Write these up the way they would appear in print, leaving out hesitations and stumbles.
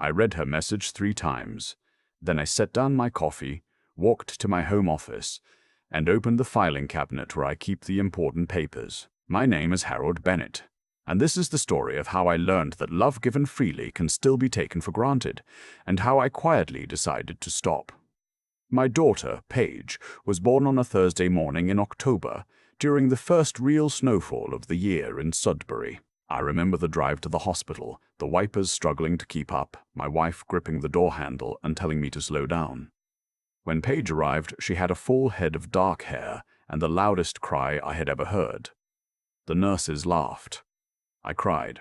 I read her message 3 times. Then I set down my coffee, walked to my home office, and opened the filing cabinet where I keep the important papers. My name is Harold Bennett, and this is the story of how I learned that love given freely can still be taken for granted, and how I quietly decided to stop. My daughter, Paige, was born on a Thursday morning in October, during the first real snowfall of the year in Sudbury. I remember the drive to the hospital, the wipers struggling to keep up, my wife gripping the door handle and telling me to slow down. When Paige arrived, she had a full head of dark hair and the loudest cry I had ever heard. The nurses laughed. I cried.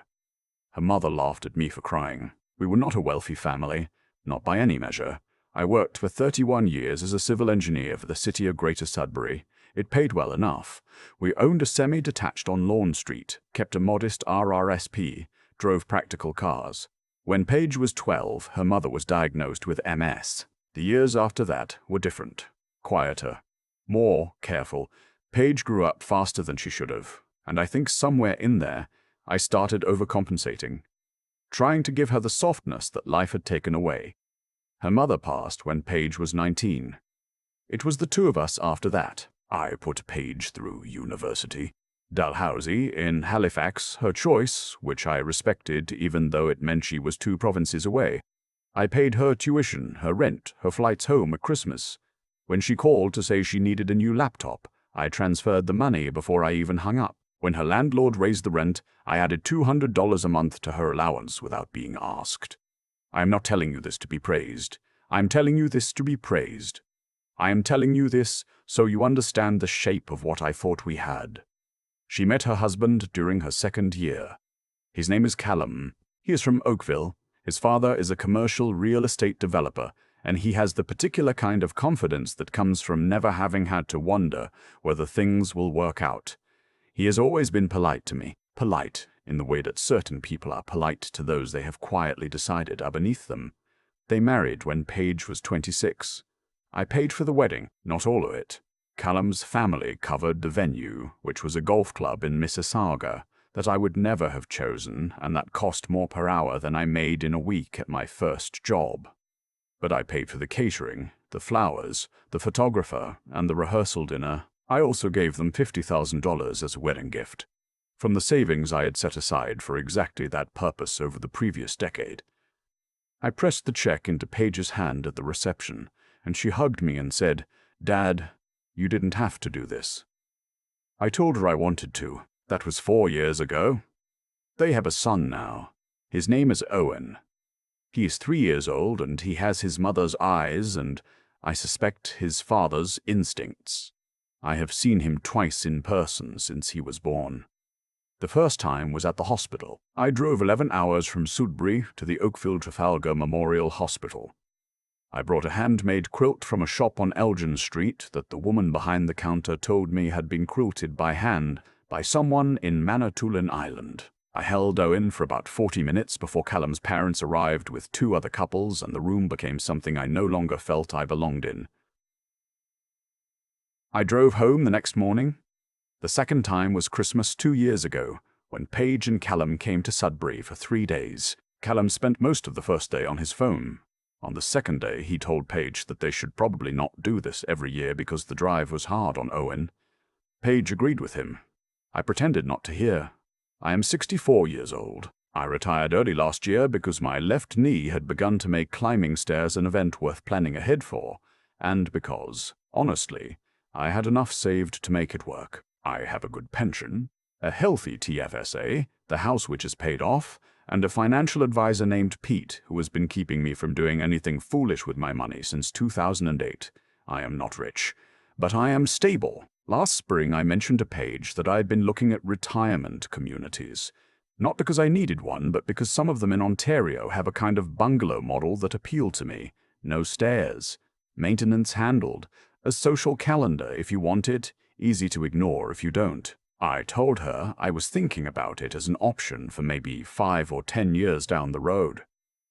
Her mother laughed at me for crying. We were not a wealthy family, not by any measure. I worked for 31 years as a civil engineer for the city of Greater Sudbury. It paid well enough. We owned a semi-detached on Lawn Street, kept a modest RRSP, drove practical cars. When Paige was 12, her mother was diagnosed with MS. The years after that were different, quieter, more careful. Paige grew up faster than she should have, and I think somewhere in there, I started overcompensating, trying to give her the softness that life had taken away. Her mother passed when Paige was 19. It was the 2 of us after that. I put Paige through university. Dalhousie in Halifax, her choice, which I respected even though it meant she was 2 provinces away. I paid her tuition, her rent, her flights home at Christmas. When she called to say she needed a new laptop, I transferred the money before I even hung up. When her landlord raised the rent, I added $200 a month to her allowance without being asked. I am not telling you this to be praised. I am telling you this to be praised. I am telling you this so you understand the shape of what I thought we had. She met her husband during her 2nd year. His name is Callum. He is from Oakville. His father is a commercial real estate developer, and he has the particular kind of confidence that comes from never having had to wonder whether things will work out. He has always been polite to me, polite in the way that certain people are polite to those they have quietly decided are beneath them. They married when Paige was 26. I paid for the wedding, not all of it. Callum's family covered the venue, which was a golf club in Mississauga that I would never have chosen and that cost more per hour than I made in a week at my first job. But I paid for the catering, the flowers, the photographer, and the rehearsal dinner. I also gave them $50,000 as a wedding gift, from the savings I had set aside for exactly that purpose over the previous decade. I pressed the check into Paige's hand at the reception, and she hugged me and said, "Dad, you didn't have to do this." I told her I wanted to. That was 4 years ago. They have a son now. His name is Owen. He is 3 years old, and he has his mother's eyes and, I suspect, his father's instincts. I have seen him twice in person since he was born. The first time was at the hospital. I drove 11 hours from Sudbury to the Oakville Trafalgar Memorial Hospital. I brought a handmade quilt from a shop on Elgin Street that the woman behind the counter told me had been quilted by hand by someone in Manitoulin Island. I held Owen for about 40 minutes before Callum's parents arrived with 2 other couples, and the room became something I no longer felt I belonged in. I drove home the next morning. The second time was Christmas 2 years ago, when Paige and Callum came to Sudbury for 3 days. Callum spent most of the first day on his phone. On the second day, he told Paige that they should probably not do this every year because the drive was hard on Owen. Paige agreed with him. I pretended not to hear. I am 64 years old. I retired early last year because my left knee had begun to make climbing stairs an event worth planning ahead for, and because, honestly, I had enough saved to make it work. I have a good pension, a healthy TFSA, the house which is paid off, and a financial advisor named Pete who has been keeping me from doing anything foolish with my money since 2008. I am not rich, but I am stable. Last spring I mentioned to Paige that I had been looking at retirement communities. Not because I needed one, but because some of them in Ontario have a kind of bungalow model that appealed to me. No stairs, maintenance handled, a social calendar if you want it, easy to ignore if you don't. I told her I was thinking about it as an option for maybe 5 or 10 years down the road.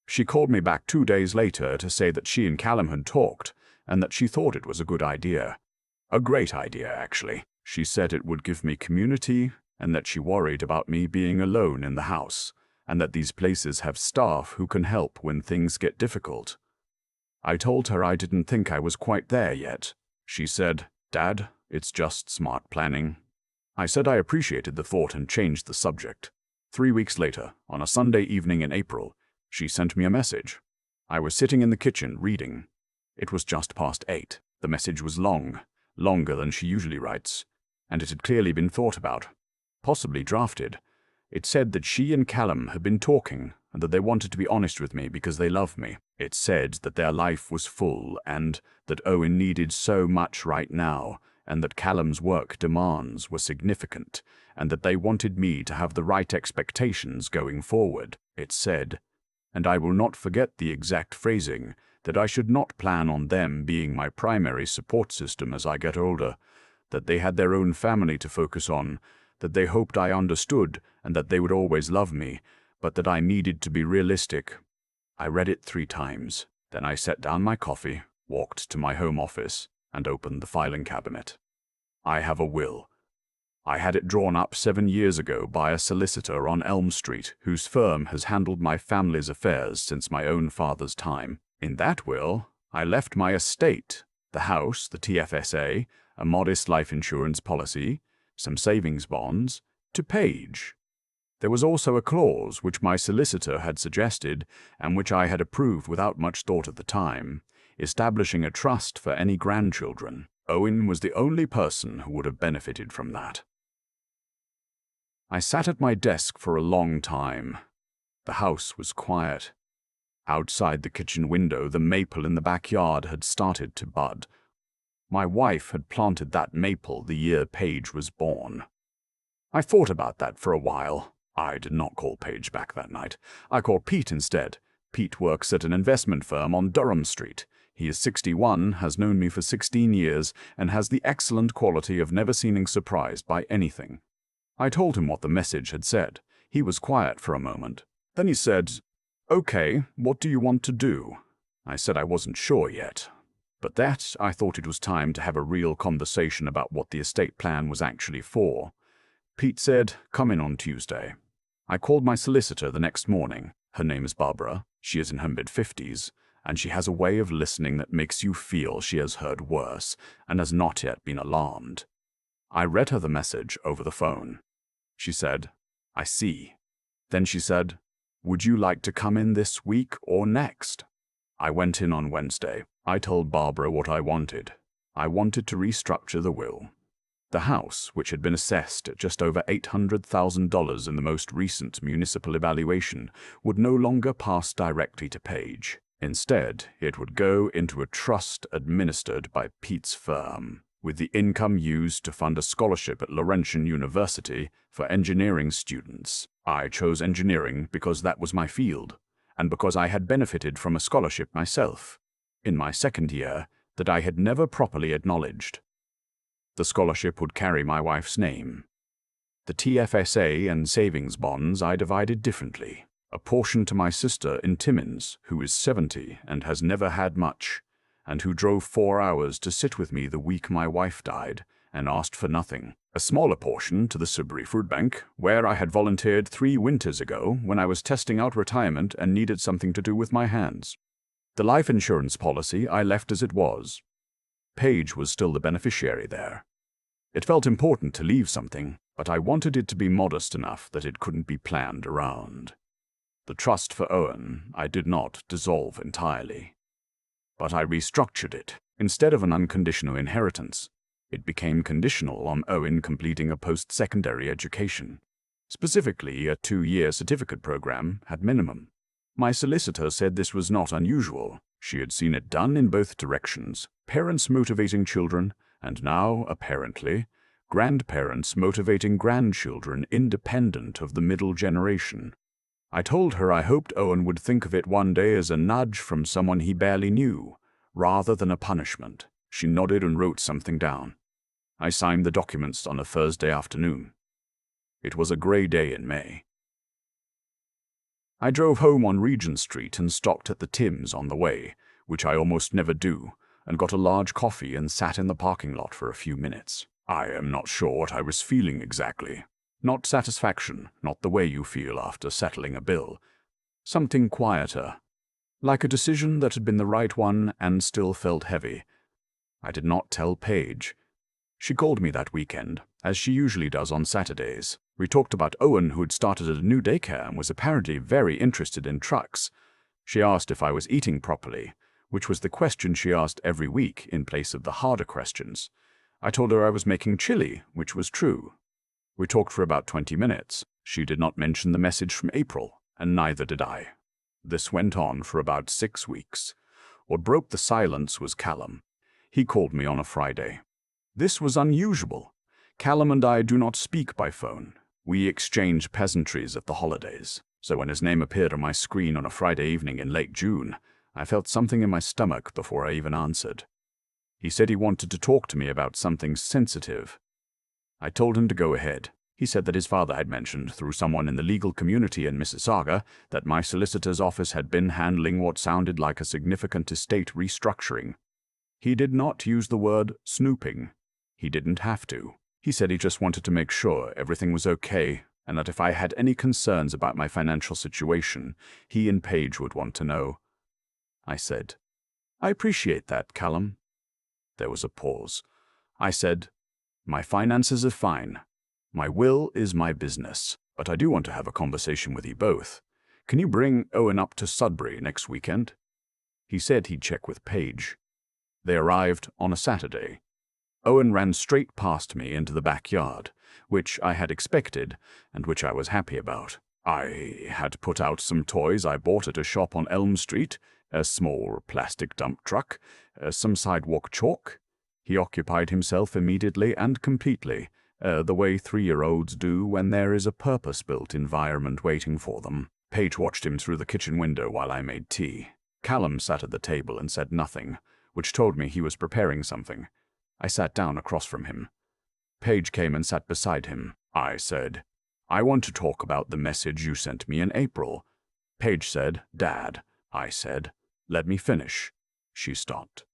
She called me back 2 days later to say that she and Callum had talked and that she thought it was a good idea. A great idea, actually. She said it would give me community and that she worried about me being alone in the house. and that these places have staff who can help when things get difficult. I told her I didn't think I was quite there yet. She said, "Dad, it's just smart planning." I said I appreciated the thought and changed the subject. 3 weeks later, on a Sunday evening in April, she sent me a message. I was sitting in the kitchen reading. It was just past 8. The message was long, longer than she usually writes, and it had clearly been thought about, possibly drafted. It said that she and Callum had been talking and that they wanted to be honest with me because they love me. It said that their life was full and that Owen needed so much right now, and that Callum's work demands were significant, and that they wanted me to have the right expectations going forward. It said, and I will not forget the exact phrasing, that I should not plan on them being my primary support system as I get older, that they had their own family to focus on, that they hoped I understood and that they would always love me, but that I needed to be realistic. I read it 3 times. Then I set down my coffee, walked to my home office, and opened the filing cabinet. I have a will. I had it drawn up 7 years ago by a solicitor on Elm Street, whose firm has handled my family's affairs since my own father's time. In that will, I left my estate, the house, the TFSA, a modest life insurance policy, some savings bonds, to Paige. There was also a clause which my solicitor had suggested and which I had approved without much thought at the time, establishing a trust for any grandchildren. Owen was the only person who would have benefited from that. I sat at my desk for a long time. The house was quiet. Outside the kitchen window, the maple in the backyard had started to bud. My wife had planted that maple the year Paige was born. I thought about that for a while. I did not call Paige back that night. I called Pete instead. Pete works at an investment firm on Durham Street. He is 61, has known me for 16 years, and has the excellent quality of never seeming surprised by anything. I told him what the message had said. He was quiet for a moment. Then he said, "Okay, what do you want to do?" I said I wasn't sure yet, but that I thought it was time to have a real conversation about what the estate plan was actually for. Pete said, "Come in on Tuesday." I called my solicitor the next morning. Her name is Barbara. She is in her mid-50s, and she has a way of listening that makes you feel she has heard worse and has not yet been alarmed. I read her the message over the phone. She said, "I see." Then she said, "Would you like to come in this week or next?" I went in on Wednesday. I told Barbara what I wanted. I wanted to restructure the will. The house, which had been assessed at just over $800,000 in the most recent municipal evaluation, would no longer pass directly to Paige. Instead, it would go into a trust administered by Pete's firm, with the income used to fund a scholarship at Laurentian University for engineering students. I chose engineering because that was my field, and because I had benefited from a scholarship myself, in my second year, that I had never properly acknowledged. The scholarship would carry my wife's name. The TFSA and savings bonds I divided differently. A portion to my sister in Timmins, who is 70 and has never had much, and who drove 4 hours to sit with me the week my wife died and asked for nothing. A smaller portion to the Sudbury Food Bank, where I had volunteered 3 winters ago when I was testing out retirement and needed something to do with my hands. The life insurance policy I left as it was. Paige was still the beneficiary there. It felt important to leave something, but I wanted it to be modest enough that it couldn't be planned around. The trust for Owen I did not dissolve entirely, but I restructured it. Instead of an unconditional inheritance, it became conditional on Owen completing a post-secondary education, specifically a 2-year certificate program at minimum. My solicitor said this was not unusual. She had seen it done in both directions, parents motivating children, and now, apparently, grandparents motivating grandchildren independent of the middle generation. I told her I hoped Owen would think of it one day as a nudge from someone he barely knew, rather than a punishment. She nodded and wrote something down. I signed the documents on a Thursday afternoon. It was a grey day in May. I drove home on Regent Street and stopped at the Tim's on the way, which I almost never do, and got a large coffee and sat in the parking lot for a few minutes. I am not sure what I was feeling exactly. Not satisfaction, not the way you feel after settling a bill. Something quieter, like a decision that had been the right one and still felt heavy. I did not tell Paige. She called me that weekend, as she usually does on Saturdays. We talked about Owen, who had started a new daycare and was apparently very interested in trucks. She asked if I was eating properly, which was the question she asked every week in place of the harder questions. I told her I was making chili, which was true. We talked for about 20 minutes. She did not mention the message from April, and neither did I. This went on for about 6 weeks. What broke the silence was Callum. He called me on a Friday. This was unusual. Callum and I do not speak by phone. We exchange pleasantries at the holidays. So when his name appeared on my screen on a Friday evening in late June, I felt something in my stomach before I even answered. He said he wanted to talk to me about something sensitive. I told him to go ahead. He said that his father had mentioned, through someone in the legal community in Mississauga, that my solicitor's office had been handling what sounded like a significant estate restructuring. He did not use the word snooping. He didn't have to. He said he just wanted to make sure everything was okay, and that if I had any concerns about my financial situation, he and Paige would want to know. I said, "I appreciate that, Callum." There was a pause. I said, "My finances are fine. My will is my business, but I do want to have a conversation with you both. Can you bring Owen up to Sudbury next weekend?" He said he'd check with Paige. They arrived on a Saturday. Owen ran straight past me into the backyard, which I had expected and which I was happy about. I had put out some toys I bought at a shop on Elm Street, a small plastic dump truck, some sidewalk chalk. He occupied himself immediately and completely, the way 3-year-olds do when there is a purpose-built environment waiting for them. Paige watched him through the kitchen window while I made tea. Callum sat at the table and said nothing, which told me he was preparing something. I sat down across from him. Paige came and sat beside him. I said, "I want to talk about the message you sent me in April." Paige said, "Dad." I said, "Let me finish." She stopped.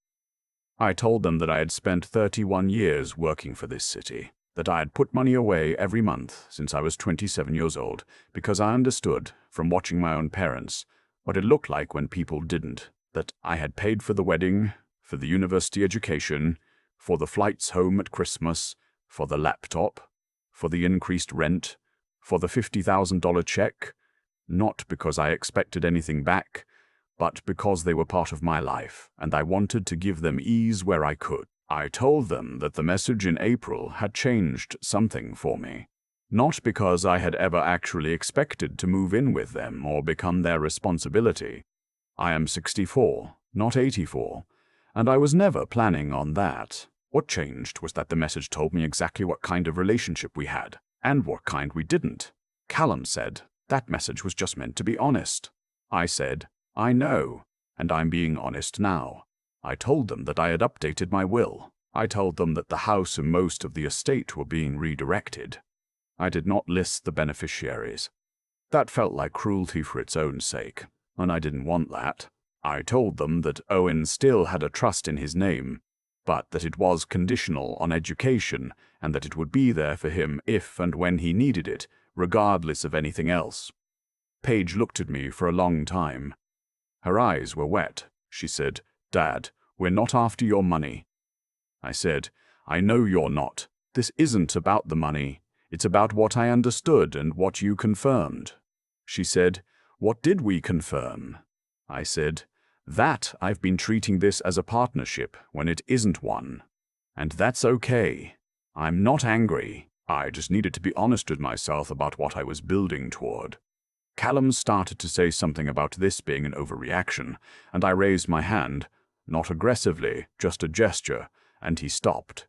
I told them that I had spent 31 years working for this city, that I had put money away every month since I was 27 years old, because I understood, from watching my own parents, what it looked like when people didn't, that I had paid for the wedding, for the university education, for the flights home at Christmas, for the laptop, for the increased rent, for the $50,000 check, not because I expected anything back, but because they were part of my life, and I wanted to give them ease where I could. I told them that the message in April had changed something for me. Not because I had ever actually expected to move in with them or become their responsibility. I am 64, not 84, and I was never planning on that. What changed was that the message told me exactly what kind of relationship we had, and what kind we didn't. Callum said that message was just meant to be honest. I said, "I know, and I'm being honest now." I told them that I had updated my will. I told them that the house and most of the estate were being redirected. I did not list the beneficiaries. That felt like cruelty for its own sake, and I didn't want that. I told them that Owen still had a trust in his name, but that it was conditional on education and that it would be there for him if and when he needed it, regardless of anything else. Paige looked at me for a long time. Her eyes were wet. She said, "Dad, we're not after your money." I said, "I know you're not. This isn't about the money. It's about what I understood and what you confirmed." She said, "What did we confirm?" I said, "That I've been treating this as a partnership when it isn't one. And that's okay. I'm not angry. I just needed to be honest with myself about what I was building toward." Callum started to say something about this being an overreaction, and I raised my hand, not aggressively, just a gesture, and he stopped.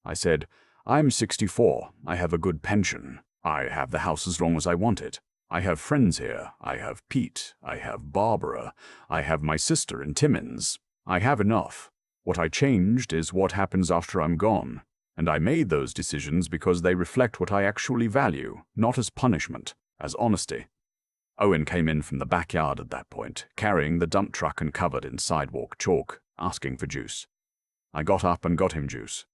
I said, "I'm 64. I have a good pension. I have the house as long as I want it. I have friends here. I have Pete. I have Barbara. I have my sister in Timmins. I have enough. What I changed is what happens after I'm gone. And I made those decisions because they reflect what I actually value, not as punishment, as honesty." Owen came in from the backyard at that point, carrying the dump truck and covered in sidewalk chalk, asking for juice. I got up and got him juice.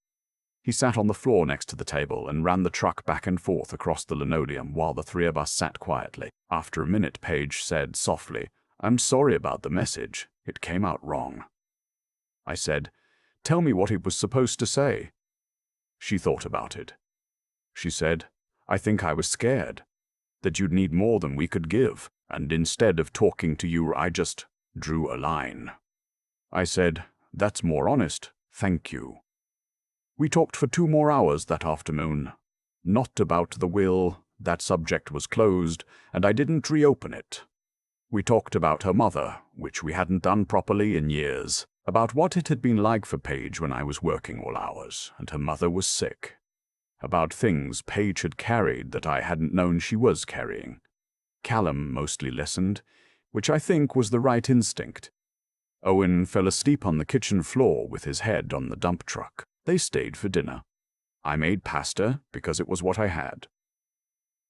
He sat on the floor next to the table and ran the truck back and forth across the linoleum while the three of us sat quietly. After a minute, Paige said softly, "I'm sorry about the message. It came out wrong." I said, "Tell me what it was supposed to say." She thought about it. She said, "I think I was scared, that you'd need more than we could give, and instead of talking to you, I just drew a line." I said, "That's more honest. Thank you." We talked for 2 more hours that afternoon. Not about the will. That subject was closed, and I didn't reopen it. We talked about her mother, which we hadn't done properly in years, about what it had been like for Paige when I was working all hours, and her mother was sick, about things Paige had carried that I hadn't known she was carrying. Callum mostly listened, which I think was the right instinct. Owen fell asleep on the kitchen floor with his head on the dump truck. They stayed for dinner. I made pasta because it was what I had.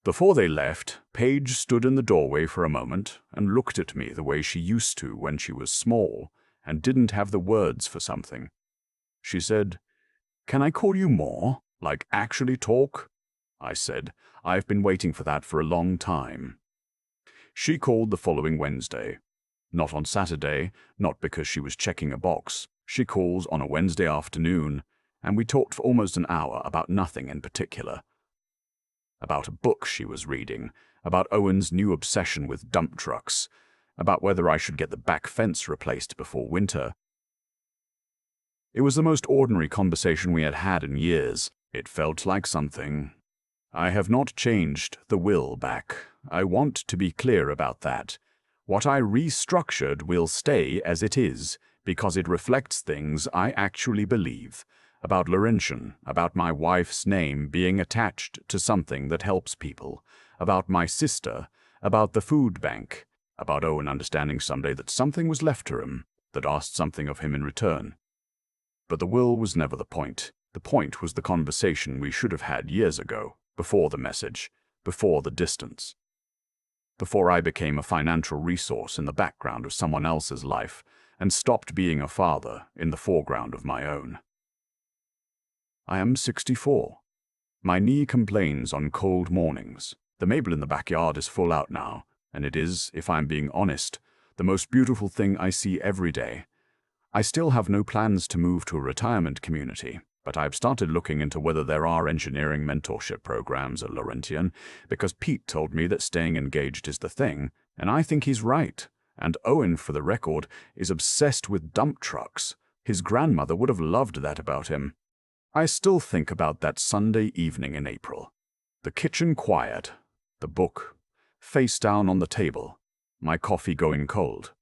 Before they left, Paige stood in the doorway for a moment and looked at me the way she used to when she was small and didn't have the words for something. She said, "Can I call you more? Like actually talk?" I said, "I've been waiting for that for a long time." She called the following Wednesday. Not on Saturday, not because she was checking a box. She calls on a Wednesday afternoon, and we talked for almost an hour about nothing in particular. About a book she was reading, about Owen's new obsession with dump trucks, about whether I should get the back fence replaced before winter. It was the most ordinary conversation we had had in years. It felt like something. I have not changed the will back. I want to be clear about that. What I restructured will stay as it is, because it reflects things I actually believe. About Laurentian, about my wife's name being attached to something that helps people, about my sister, about the food bank, about Owen understanding someday that something was left to him, that asked something of him in return. But the will was never the point. The point was the conversation we should have had years ago, before the message, before the distance. Before I became a financial resource in the background of someone else's life and stopped being a father in the foreground of my own. I am 64. My knee complains on cold mornings. The maple in the backyard is full out now, and it is, if I'm being honest, the most beautiful thing I see every day. I still have no plans to move to a retirement community, but I've started looking into whether there are engineering mentorship programs at Laurentian, because Pete told me that staying engaged is the thing, and I think he's right. And Owen, for the record, is obsessed with dump trucks. His grandmother would have loved that about him. I still think about that Sunday evening in April. The kitchen quiet, the book face down on the table, my coffee going cold.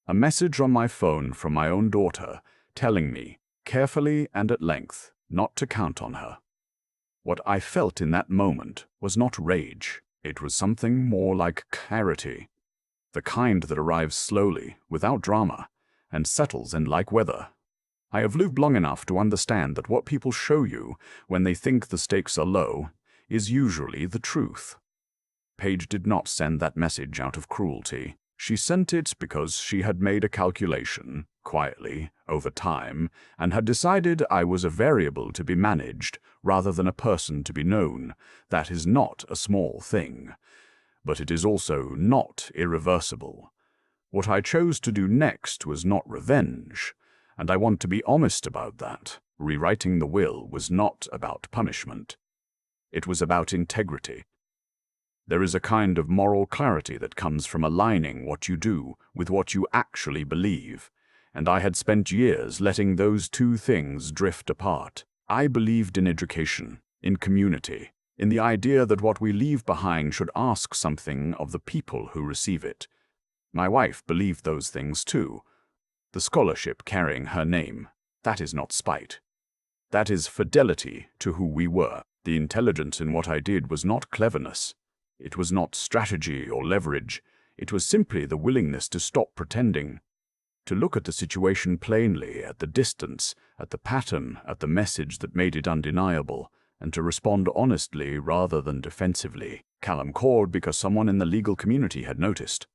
A message on my phone from my own daughter telling me, carefully and at length, not to count on her. What I felt in that moment was not rage. It was something more like clarity. The kind that arrives slowly, without drama, and settles in like weather. I have lived long enough to understand that what people show you when they think the stakes are low is usually the truth. Paige did not send that message out of cruelty. She sent it because she had made a calculation, quietly, over time, and had decided I was a variable to be managed rather than a person to be known. That is not a small thing. But it is also not irreversible. What I chose to do next was not revenge, and I want to be honest about that. Rewriting the will was not about punishment. It was about integrity. There is a kind of moral clarity that comes from aligning what you do with what you actually believe, and I had spent years letting those two things drift apart. I believed in education, in community, in the idea that what we leave behind should ask something of the people who receive it. My wife believed those things too. The scholarship carrying her name, that is not spite. That is fidelity to who we were. The intelligence in what I did was not cleverness. It was not strategy or leverage. It was simply the willingness to stop pretending, to look at the situation plainly, at the distance, at the pattern, at the message that made it undeniable, and to respond honestly rather than defensively. Callum called because someone in the legal community had noticed.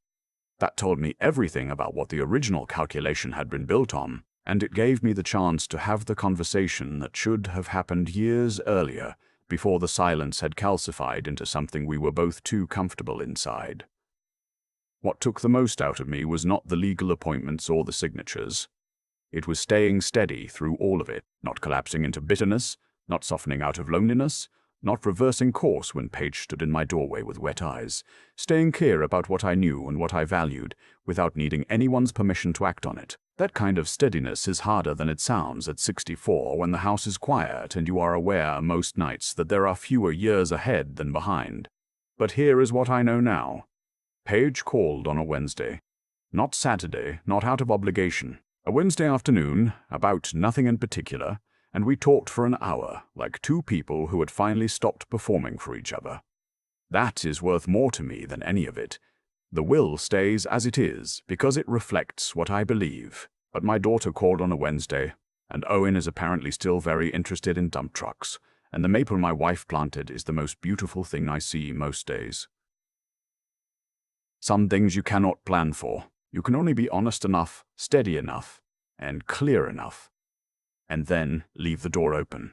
That told me everything about what the original calculation had been built on. And it gave me the chance to have the conversation that should have happened years earlier, before the silence had calcified into something we were both too comfortable inside. What took the most out of me was not the legal appointments or the signatures. It was staying steady through all of it, not collapsing into bitterness, not softening out of loneliness, not reversing course when Paige stood in my doorway with wet eyes, staying clear about what I knew and what I valued, without needing anyone's permission to act on it. That kind of steadiness is harder than it sounds at 64 when the house is quiet and you are aware most nights that there are fewer years ahead than behind. But here is what I know now. Paige called on a Wednesday. Not Saturday, not out of obligation. A Wednesday afternoon, about nothing in particular, and we talked for an hour, like two people who had finally stopped performing for each other. That is worth more to me than any of it. The will stays as it is, because it reflects what I believe. But my daughter called on a Wednesday, and Owen is apparently still very interested in dump trucks, and the maple my wife planted is the most beautiful thing I see most days. Some things you cannot plan for. You can only be honest enough, steady enough, and clear enough. And then leave the door open.